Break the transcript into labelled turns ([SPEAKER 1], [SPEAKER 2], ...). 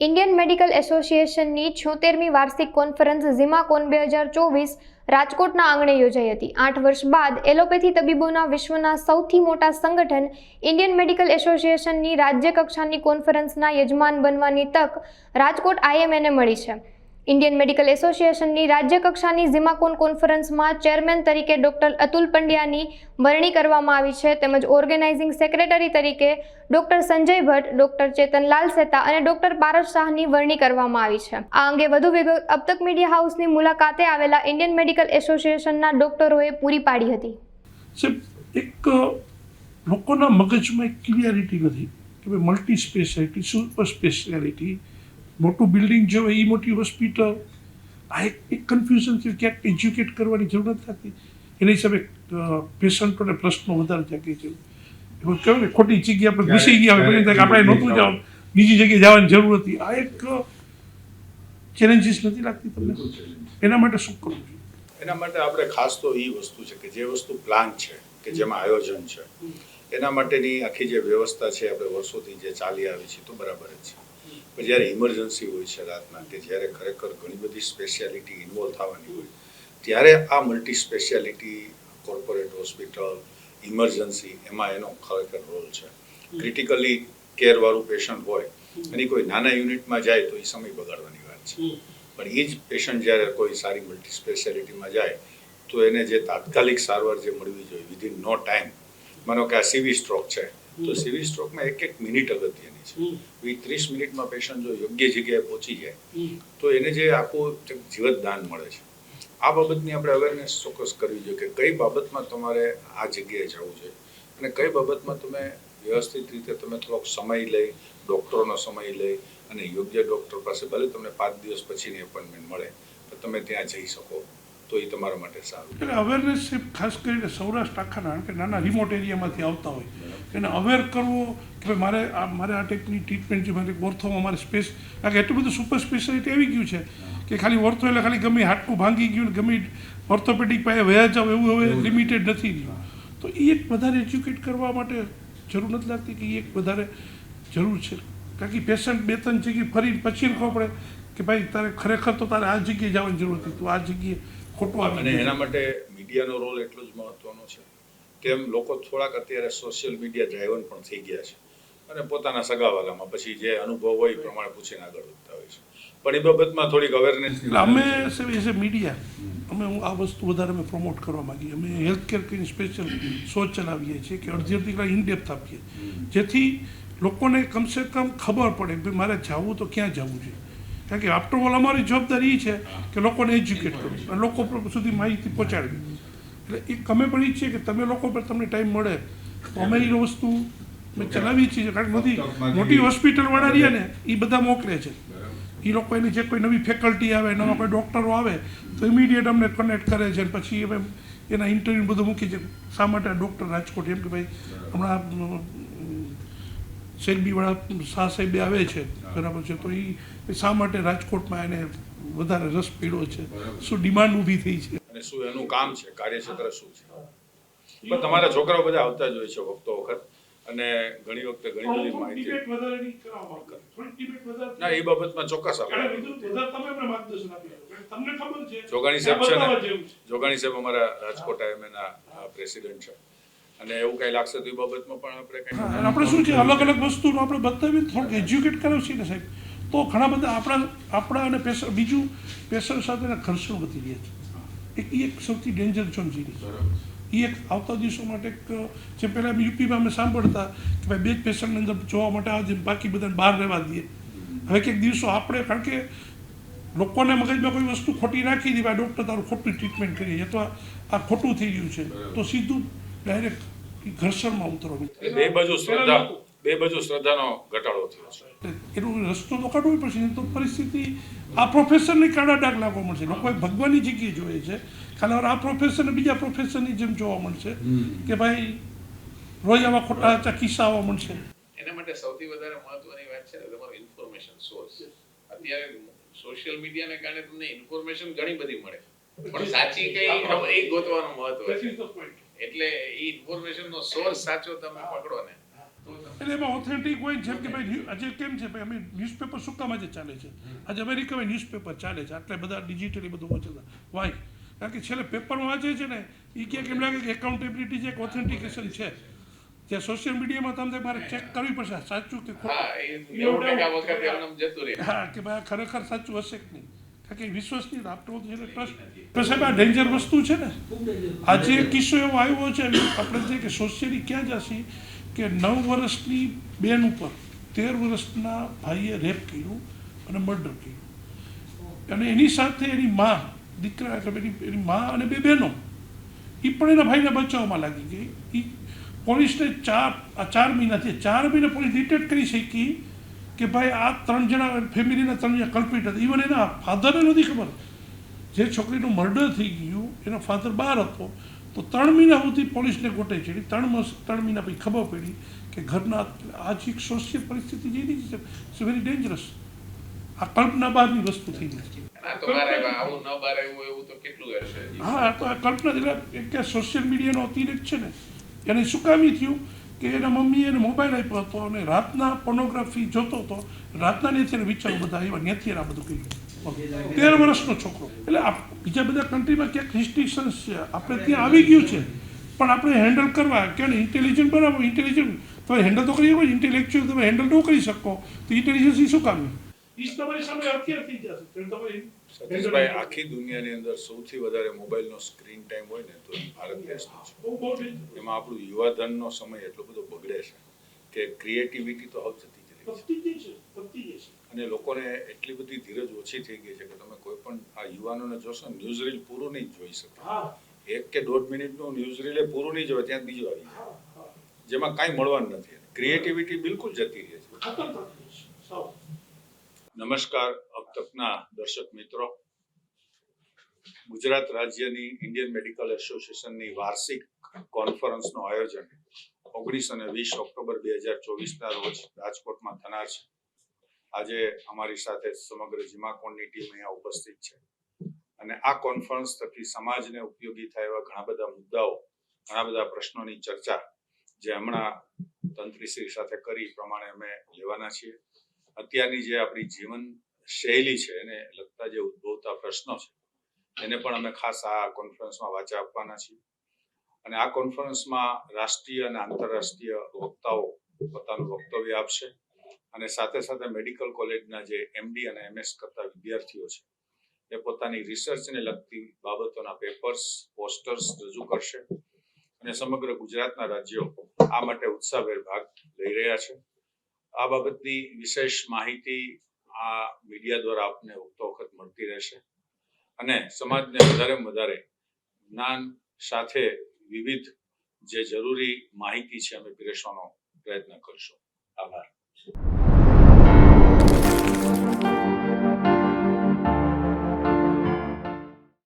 [SPEAKER 1] Indian medical એસોસિએશનની 76મી વાર્ષિક conference ઝીમાકોન 2024 રાજકોટના આંગણે યોજાઈ હતી। 8 વર્ષ બાદ એલોપેથી તબીબોના વિશ્વના સૌથી મોટા સંગઠન ઇન્ડિયન મેડિકલ એસોસિએશનની રાજ્ય કક્ષાની કોન્ફરન્સના યજમાન બનવાની તક રાજકોટ આઈએમએને મળી છે। ઇન્ડિયન મેડિકલ એસોસિએશનની રાજ્ય કક્ષાની ઝીમાકોન કોન્ફરન્સમાં ચેરમેન તરીકે ડોક્ટર અતુલ પંડ્યાની વરણી કરવામાં આવી છે, તેમજ ઓર્ગેનાઇઝિંગ સેક્રેટરી તરીકે ડોક્ટર સંજય ભટ્ટ, ડોક્ટર ચેતનલાલ સેતા અને ડોક્ટર પારસ શાહની વરણી કરવામાં આવી છે। આ અંગે વધુ વિગત અબતક મીડિયા હાઉસની મુલાકાતે આવેલા ઇન્ડિયન મેડિકલ એસોસિએશનના ડોક્ટરોએ પૂરી પાડી હતી।
[SPEAKER 2] એક લોકોના મગજમાં એક ક્લિયરિટી નથી કે ભાઈ મલ્ટી સ્પેશિયાલિટી, સુપર સ્પેશિયાલિટી, મોટું બિલ્ડિંગ જોવે એ મોટી હોસ્પિટલ, આ એક કન્ફ્યુઝન છે। ક્યાંક એજ્યુકેટ કરવાની જરૂર નથી થતી, એના હિસાબે પેશન્ટોને પ્રશ્નો વધારે જાગે છે। એવું કહેવાય ને, ખોટી જગ્યા પર ઘૂસી ગયા હોય, પછી આપણે નહોતું જવાનું, બીજી જગ્યાએ જવાની જરૂર હતી। આ એક ચેલેન્જીસ નથી લાગતી તમને? એના માટે શું કરવું જોઈએ?
[SPEAKER 3] એના માટે આપણે ખાસ તો એ વસ્તુ છે કે જે વસ્તુ પ્લાન છે, કે જેમાં આયોજન છે, એના માટેની આખી જે વ્યવસ્થા છે આપણે વર્ષોથી જે ચાલી આવી છે તો બરાબર જ છે। પણ જ્યારે ઇમરજન્સી હોય છે રાતના, કે જ્યારે ખરેખર ઘણી બધી સ્પેશિયાલિટી ઇન્વોલ્વ થવાની હોય, ત્યારે આ multi speciality, corporate hospital, emergency, એમાં એનો ખરેખર રોલ છે। ક્રિટિકલી કેરવાળું પેશન્ટ હોય અને કોઈ નાના યુનિટમાં જાય તો એ સમય બગાડવાની વાત છે, પણ એ જ પેશન્ટ જ્યારે કોઈ સારી મલ્ટી સ્પેશિયાલિટીમાં જાય તો એને જે તાત્કાલિક સારવાર જે મળવી જોઈએ વિધિન નો ટાઈમ, માનો કે આ સીવી સ્ટ્રોક છે તો સીવી સ્ટ્રોકમાં એક મિનિટ અગત્યની છે। 30 મિનિટમાં પેશન્ટ જો યોગ્ય જગ્યાએ પહોંચી જાય તો એને જે આખું જીવતદાન મળે છે। આ બાબતની આપણે અવેરનેસ ચોક્કસ કરવી જોઈએ કે કઈ બાબતમાં તમારે આ જગ્યાએ જવું જોઈએ અને કઈ બાબતમાં તમે વ્યવસ્થિત રીતે તમે થોડોક સમય લઈ, ડૉક્ટરોનો સમય લઈ અને યોગ્ય ડૉક્ટર પાસે ભલે તમને 5 દિવસ પછીની એપોઇન્ટમેન્ટ મળે તો તમે ત્યાં જઈ શકો તો એ તમારા માટે સારું।
[SPEAKER 2] એટલે અવેરનેસ ખાસ કરીને સૌરાષ્ટ્ર આખાના, કે નાના રિમોટ એરિયામાંથી આવતા હોય એને અવેર કરવો કે ભાઈ મારે આ ટાઈપની ટ્રીટમેન્ટ છે, મારે ઓર્થોમાં મારે સ્પેસ, કારણ કે એટલું બધું સુપર સ્પેશિયાલિટી આવી ગયું છે કે ખાલી ઓર્થો એટલે ખાલી ગમે હાડકું ભાંગી ગયું, ગમે ઓર્થોપેડિક પાસે વયા જાવ એવું હવે લિમિટેડ નથી રહ્યું। તો એ એક વધારે એજ્યુકેટ કરવા માટે જરૂર નથી લાગતી કે એ એક વધારે જરૂર છે? કારણ કે પેશન્ટ 2-3 જગ્યાએ ફરીને પછી ખબર પડે કે ભાઈ તારે ખરેખર તો તારે આ જગ્યાએ જવાની જરૂર હતી, તો આ જગ્યાએ ખોટું આવે।
[SPEAKER 3] અને એના માટે મીડિયાનો રોલ એટલો જ મહત્વનો છે। તેમ લોકો થોડાક અત્યારે સોશિયલ મીડિયા ડ્રાઈવન પણ થઈ ગયા છે અને પોતાના સગાવાલામાં પછી જે અનુભવ હોય એ પ્રમાણે પૂછીને આગળ વધતા હોય છે, પણ એ બાબતમાં થોડીક અવેરનેસ
[SPEAKER 2] અમે એઝ એ મીડિયા હું આ વસ્તુ વધારે અમે પ્રમોટ કરવા માગીએ। અમે હેલ્થ કેર કરીને સ્પેશિયલ શો ચલાવીએ છીએ કે અડધી કલાક ઇનડેપ્થ આપીએ, જેથી લોકોને કમસે કમ ખબર પડે કે ભાઈ મારે જવું તો ક્યાં જવું છે। કારણ કે આફ્ટર ઓલ અમારી જવાબદારી એ છે કે લોકોને એજ્યુકેટ કરવું અને લોકો સુધી માહિતી પહોંચાડવી। એટલે એ અમે પણ એ છીએ કે તમે લોકો પર તમને ટાઈમ મળે તો અમે એ વસ્તુ ચલાવીએ છીએ। કારણ કે બધી મોટી હોસ્પિટલવાળા રહ્યા ને એ બધા મોકલે છે, એ લોકો એની જે કોઈ નવી ફેકલ્ટી આવે, નવા કોઈ ડૉક્ટરો આવે તો ઇમિડિયેટ અમને કનેક્ટ કરે છે, પછી અમે એના ઇન્ટરવ્યૂ બધું મૂકી છે। શા માટે ડૉક્ટર રાજકોટ, એમ કે ભાઈ હમણાં સેલબીવાળા શાહ સાહેબે આવે છે, બરાબર છે, તો એ શા માટે રાજકોટમાં એને વધારે રસ પીડ્યો છે, શું ડિમાન્ડ ઊભી થઈ છે
[SPEAKER 3] અને શું એનું કામ છે, કાર્યક્ષેત્ર શું છે। પણ તમારા છોકરાઓ બધા આવતા જ હોય છે વખતો વખત અને ઘણી વખતે ઘણી બધી માહિતી ના એ બાબતમાં ચોક્કસ જોગાણી સાહેબ છે ને, જોગાણી સાહેબ અમારા રાજકોટ આઈએમએના પ્રેસિડેન્ટ છે અને એવું કઈ લાગશે તો એ બાબતમાં પણ
[SPEAKER 2] આપણે શું છે અલગ અલગ વસ્તુનું આપણે બતાવીએ, થોડુંક એજ્યુકેટ કરાવ છીએ ને સાહેબ, તો ઘણા બધા આપણા અને પેશન્ટ, બીજું પેશન્ટ સાથેના ઘર્ષણ વધી રહ્યા છે। એક સૌથી ડેન્જર ઝોન છે એ એક આવતા દિવસો માટે જે પહેલાં યુપીમાં અમે સાંભળતા કે ભાઈ 2 પેશન્ટની અંદર જોવા માટે આવે, બાકી બધાને બહાર રહેવા દઈએ। હવે કંઈક દિવસો આપણે, કારણ કે લોકોને મગજમાં કોઈ વસ્તુ ખોટી રાખી દી, ભાઈ ડૉક્ટર તારું ખોટું ટ્રીટમેન્ટ કરીએ અથવા આ ખોટું થઈ ગયું છે, તો સીધું ડાયરેક્ટ ઘર્ષણમાં ઉતરવાનું।
[SPEAKER 3] બે બાજુ શ્રદ્ધાનો ઘટાડો થયો છે।
[SPEAKER 2] એનો રસ્તો તો કાઢવો પડશે, તો પરિસ્થિતિ આ પ્રોફેશનની કાળા ડાઘ લાગવા મળશે। લોકો ભગવાનની જગ્યાએ જોઈએ છે, ખાલી આ પ્રોફેશનને બીજા પ્રોફેશનની જેમ જોવા મળશે કે ભાઈ રોજ આવા ખોટા કિસ્સા આવવા મળશે।
[SPEAKER 4] એના માટે સૌથી વધારે મહત્વની વાત છે તમારો ઇન્ફોર્મેશન સોર્સ। અત્યારે સોશિયલ મીડિયાને કારણે તમને ઇન્ફોર્મેશન ઘણી બધી મળે, પણ સાચી કઈ એ ગોતવાનું મહત્વ છે। એટલે એ ઇન્ફોર્મેશનનો સોર્સ સાચો તમે પકડો ને
[SPEAKER 2] એટલે એમાં ઓથેન્ટિક હોય જેમ કે ભાઈ આજે કેમ છે ભાઈ અમે ન્યૂઝપેપર શું કામ આજે ચાલે છે આજે અમેરિકામાં ન્યૂઝપેપર ચાલે છે આટલા બધા ડિજિટલી બધું પહોંચતા વાય કારણ કે છેલ્લે પેપરમાં વાંચે છે ને એ ક્યાંક એમ લાગે કે એકાઉન્ટેબિલિટી છે એક ઓથેન્ટિકેશન છે જે સોશિયલ મીડિયામાં તમને મારે ચેક કરવી પડશે સાચું કે
[SPEAKER 4] હા એ 90% વખત એમને જતું રહે.
[SPEAKER 2] હા કે ભાઈ આ ખરેખર સાચું હશે કે નહીં કારણ કે વિશ્વસનીય આપણે તો જેને ટ્રસ્ટ તો સાહેબ આ ડેન્જર વસ્તુ છે ને આજે એક કિસ્સો એવો આવ્યો છે આપણે જે કે સોશિયલી ક્યાં જશે કે 9 વર્ષની બેન ઉપર 13 વર્ષના ભાઈએ રેપ કર્યું અને મર્ડર કર્યું અને એની સાથે એની મા દીકરા એટલે એની મા અને 2 બહેનો એ પણ એના ભાઈને બચાવવામાં લાગી ગઈ એ પોલીસને 4 મહિનાથી 4 મહિના પોલીસ ડિટેક્ટ કરી શકી કે ભાઈ આ 3 જણા ફેમિલીના 3 જણા કલ્પિટ હતા ઇવન એના ફાધરને નથી ખબર જે છોકરીનું મર્ડર થઈ ગયું એનો ફાધર બહાર હતો તો 3 મહિના સુધી પોલીસને ગોટે ચડી 3 મહિના પછી ખબર પડી કે ઘરના આજ એક સોશિયલ પરિસ્થિતિ જે છે ઇટ્સ વેરી ડેન્જરસ આ કલ્પના બહારની વસ્તુ થઈ ગઈ
[SPEAKER 4] આ તો મારે આવું ન બહાર આવ્યું એવું તો કેટલું હશે.
[SPEAKER 2] હા તો આ કલ્પના એટલે સોશિયલ મીડિયાનો અતિરેક છે ને એને શું કામી થયું કે એના મમ્મીએ એને મોબાઈલ આપ્યો હતો અને રાતના પોર્નોગ્રાફી જોતો હતો રાતના નેથી વિચારો બધા એવા નેથી આ બધું કર્યું 13 વર્ષનો છોકરો એટલે બીજા બધા કન્ટ્રીમાં ક્યાંક રિસ્ટ્રિક્શન્સ છે આપણે ત્યાં આવી ગયું છે પણ આપણે હેન્ડલ કરવા કે ઇન્ટેલિજન્ટ બનાવો ઇન્ટેલિજન્ટ તમે હેન્ડલ તો કરી શકો ઇન્ટેલેક્ચ્યુઅલ તમે હેન્ડલ ન કરી શકો તો ઇન્ટેલિજન્સ શું કામનું તમારી સામે હથિયાર થઈ જશે
[SPEAKER 3] સતીશભાઈ આખી દુનિયાની અંદર સૌથી વધારે મોબાઈલનો સ્ક્રીન ટાઈમ હોય ને તો એ ભારત દેશનો છે એમાં આપણું યુવાધનનો સમય એટલો બધો બગડે છે કે ક્રિએટિવિટી તો હવે જતી જ રહી છે અને લોકોને એટલી બધી ધીરજ ઓછી થઈ ગઈ છે કે તમે કોઈ પણ આ યુવાનોને જોશો ન્યૂઝ રીલ પૂરું નહીં જોઈ શકે 1 કે 1.5 મિનિટનું ન્યૂઝ રીલ પૂરું નહીં જોવે ત્યાં બીજું આવી જાય જેમાં કાંઈ મળવાનું નથી ક્રિએટિવિટી બિલકુલ જતી રહે છે. નમસ્કાર અબ તકના દર્શક મિત્રો ગુજરાત રાજ્યની ઇન્ડિયન મેડિકલ એસોસિએશનની વાર્ષિક કોન્ફરન્સનું આયોજન 19 અને 20 ઓક્ટોબર 2024ના રોજ રાજકોટમાં થનાર છે. આજે અમારી સાથે સમગ્ર જીમાકોણની ટીમ અહીંયા ઉપસ્થિત છે અને આ કોન્ફરન્સ થકી સમાજને ઉપયોગી થાય એવા ઘણા બધા મુદ્દાઓ ઘણા બધા પ્રશ્નોની ચર્ચા જે હમણાં તંત્રીશ્રી સાથે કરી પ્રમાણે અમે લેવાના છીએ. અત્યારની જે આપણી જીવન શૈલી છે એને લગતા જે ઉદ્ભવતા પ્રશ્નો છે એને પણ અમે ખાસ આ કોન્ફરન્સમાં વાચા આપવાના છીએ અને આ કોન્ફરન્સમાં રાષ્ટ્રીય અને આંતરરાષ્ટ્રીય વક્તાઓ પોતાનું વક્તવ્ય આપશે અને સાથે સાથે મેડિકલ કોલેજના જે MD અને MS કરતા વિદ્યાર્થીઓ છે એ પોતાની રિસર્ચને લગતી બાબતોના પેપર્સ પોસ્ટર્સ રજૂ કરશે અને સમગ્ર ગુજરાતના રાજ્યો આ માટે ઉત્સાહભેર ભાગ લઈ રહ્યા છે. આ બાબતની વિશેષ માહિતી આ મીડિયા દ્વારા આપને વખતો વખત મળતી રહેશે અને સમાજને વધારેમાં વધારે જ્ઞાન સાથે વિવિધ જે જરૂરી માહિતી છે અમે પીરસવાનો પ્રયત્ન કરશું. આભાર.